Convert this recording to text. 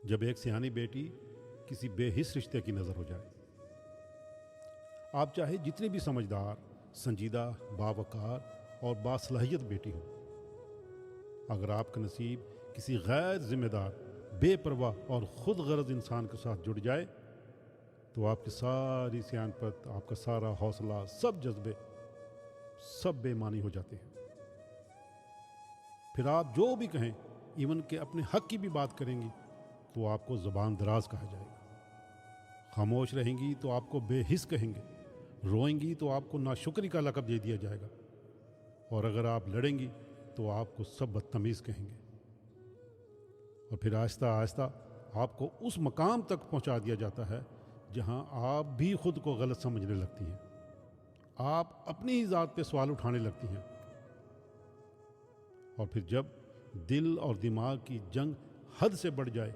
جب ایک سیانی بیٹی کسی بے حس رشتے کی نظر ہو جائے، آپ چاہے جتنی بھی سمجھدار، سنجیدہ، باوقار اور باصلاحیت بیٹی ہو، اگر آپ کا نصیب کسی غیر ذمہ دار، بے پرواہ اور خود غرض انسان کے ساتھ جڑ جائے تو آپ کی ساری سیانت، آپ کا سارا حوصلہ، سب جذبے، سب بے معنی ہو جاتے ہیں۔ پھر آپ جو بھی کہیں، ایون کہ اپنے حق کی بھی بات کریں گی تو آپ کو زبان دراز کہا جائے گا، خاموش رہیں گی تو آپ کو بے حس کہیں گے، روئیں گی تو آپ کو ناشکری کا لقب دے دیا جائے گا، اور اگر آپ لڑیں گی تو آپ کو سب بدتمیز کہیں گے، اور پھر آہستہ آہستہ آپ کو اس مقام تک پہنچا دیا جاتا ہے جہاں آپ بھی خود کو غلط سمجھنے لگتی ہیں، آپ اپنی ہی ذات پہ سوال اٹھانے لگتی ہیں، اور پھر جب دل اور دماغ کی جنگ حد سے بڑھ جائے